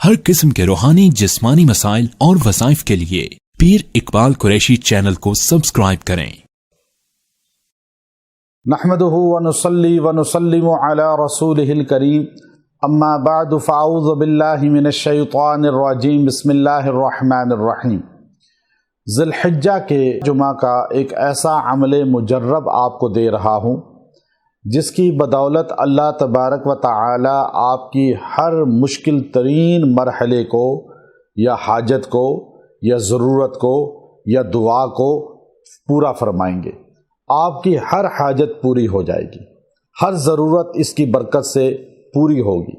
हर किस्म के रूहानी जिस्मानी मसाइल और वज़ाइफ के लिए पीर इकबाल कुरैशी चैनल को सब्सक्राइब करें। नहमदुहु व नुसल्ली व नुसल्लिमु अला रसूलिहिल करीम, अम्मा बअद फ़अऊज़ु बिल्लाहि मिनश शैतानिर रजीम, बिस्मिल्लाहिर रहमानिर रहीम। ज़िलहिज्जा के जुमा का एक ऐसा अमल मुजर्रब आपको दे रहा हूँ जिसकी बदौलत अल्लाह तबारक व तआला आपकी हर मुश्किल तरीन मरहले को या हाजत को या ज़रूरत को या दुआ को पूरा फरमाएंगे। आपकी हर हाजत पूरी हो जाएगी, हर ज़रूरत इसकी बरकत से पूरी होगी,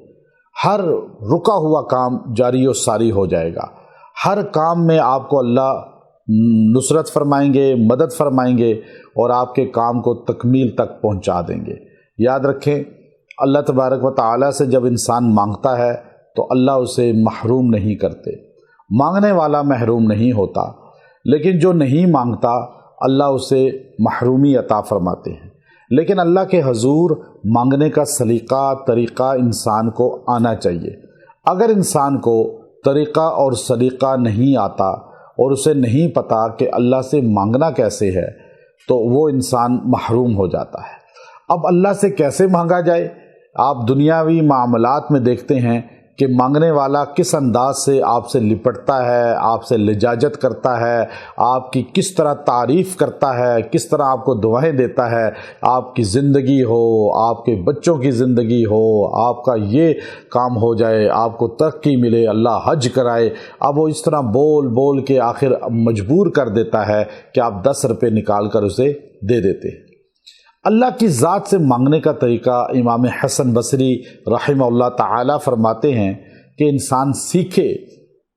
हर रुका हुआ काम जारी व सारी हो जाएगा, हर काम में आपको अल्लाह नुसरत फरमाएंगे, मदद फरमाएंगे और आपके काम को तकमील तक पहुंचा देंगे। याद रखें, अल्लाह तबारक व तआला से जब इंसान मांगता है तो अल्लाह उसे महरूम नहीं करते। मांगने वाला महरूम नहीं होता, लेकिन जो नहीं मांगता अल्लाह उसे महरूमी अता फरमाते हैं। लेकिन अल्लाह के हजूर मांगने का सलीका तरीक़ा इंसान को आना चाहिए। अगर इंसान को तरीक़ा और सलीका नहीं आता और उसे नहीं पता कि अल्लाह से मांगना कैसे है, तो वो इंसान महरूम हो जाता है। अब अल्लाह से कैसे मांगा जाए? आप दुनियावी मामलात में देखते हैं कि मांगने वाला किस अंदाज से आपसे लिपटता है, आपसे लिजाजत करता है, आपकी किस तरह तारीफ़ करता है, किस तरह आपको दुआएं देता है, आपकी ज़िंदगी हो, आपके बच्चों की ज़िंदगी हो, आपका ये काम हो जाए, आपको तरक्की मिले, अल्लाह हज कराए। अब वो इस तरह बोल बोल के आखिर मजबूर कर देता है कि आप 10 रुपये निकाल कर उसे दे देते हैं। अल्लाह की ज़ात से मांगने का तरीका इमाम हसन बसरी रहमहुल्लाह ताला फरमाते हैं कि इंसान सीखे,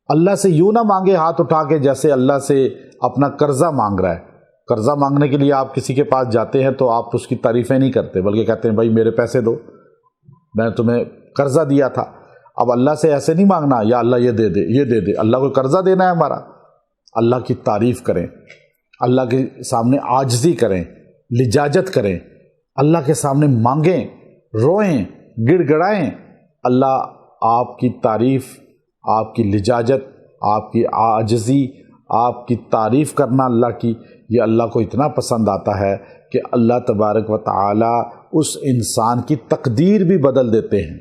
अल्लाह से यूँ ना मांगे हाथ उठा के जैसे अल्लाह से अपना कर्ज़ा मांग रहा है। कर्ज़ा मांगने के लिए आप किसी के पास जाते हैं तो आप उसकी तारीफ़ें नहीं करते, बल्कि कहते हैं भाई मेरे पैसे दो, मैं तुम्हें कर्ज़ा दिया था। अब अल्लाह से ऐसे नहीं मांगना, या अल्लाह ये दे दे, ये दे दे। अल्लाह को कर्ज़ा देना है हमारा। अल्लाह की तारीफ़ करें, अल्लाह के सामने आजिज़ी करें, लिजाजत करें, अल्लाह के सामने मांगें, रोएं, गिड़गिड़ाएं। अल्लाह आपकी तारीफ़, आपकी लिजाजत, आपकी आजिज़ी, आपकी तारीफ़ करना अल्लाह की, ये अल्लाह को इतना पसंद आता है कि अल्लाह तबारक व तआला उस इंसान की तकदीर भी बदल देते हैं।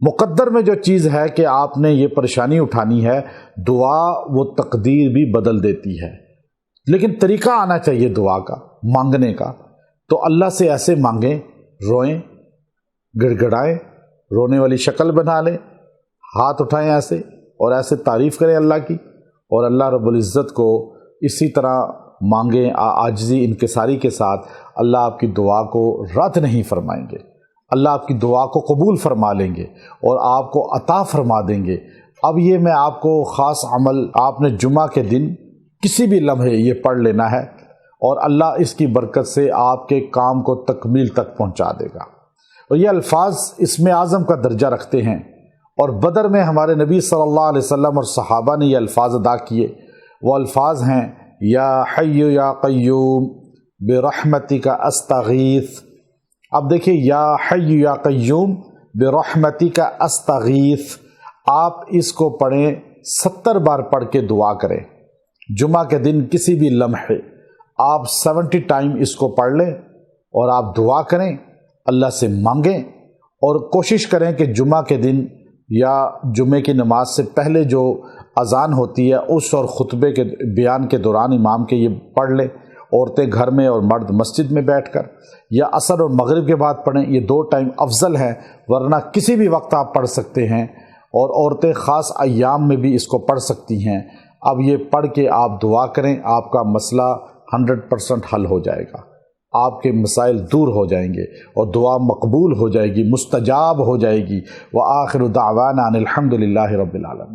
मुक़द्दर में जो चीज़ है कि आपने ये परेशानी उठानी है, दुआ वो तकदीर भी बदल देती है। लेकिन तरीक़ा आना चाहिए दुआ का, मांगने का। तो अल्लाह से ऐसे मांगें, रोएं, गिड़गिड़ाएं, रोने वाली शक्ल बना लें, हाथ उठाएं ऐसे और ऐसे तारीफ़ करें अल्लाह की, और अल्लाह रब्बुल इज़्ज़त को इसी तरह मांगें आजिज़ी इनकिसारी के साथ। अल्लाह आपकी दुआ को रद्द नहीं फरमाएंगे, अल्लाह आपकी दुआ को कबूल फरमा लेंगे और आपको अता फरमा देंगे। अब ये मैं आपको ख़ास अमल, आपने जुमा के दिन किसी भी लम्हे ये पढ़ लेना है और अल्लाह इसकी बरकत से आपके काम को तकमील तक पहुंचा देगा। और ये अल्फाज इसमें आज़म का दर्जा रखते हैं, और बदर में हमारे नबी सल्लल्लाहु अलैहि वसल्लम और सहाबा ने ये अल्फाज अदा किए। वो अल्फाज हैं, या हय्यु या क़य्यूम बिरहमतिका अस्तगीथ। अब देखिए, या हय्यु या क़य्यूम बिरहमतिका अस्तगीथ, आप इसको पढ़ें, 70 बार पढ़ के दुआ करें। जुमा के दिन किसी भी लम्हे आप 70 टाइम इसको पढ़ लें और आप दुआ करें, अल्लाह से मांगें। और कोशिश करें कि जुमा के दिन या जुमे की नमाज से पहले जो अज़ान होती है उस और ख़ुतबे के बयान के दौरान इमाम के ये पढ़ लें। औरतें घर में और मर्द मस्जिद में बैठकर, या असर और मगरिब के बाद पढ़ें। ये 2 टाइम अफजल हैं, वरना किसी भी वक्त आप पढ़ सकते हैं, और औरतें ख़ास अय्याम में भी इसको पढ़ सकती हैं। अब ये पढ़ के आप दुआ करें, आपका मसला 100% हल हो जाएगा, आपके मसाइल दूर हो जाएंगे और दुआ मकबूल हो जाएगी, मुस्तजाब हो जाएगी। व आखिरु दावाना अनिल हम्दुलिल्लाहि रब्बिल आलमीन।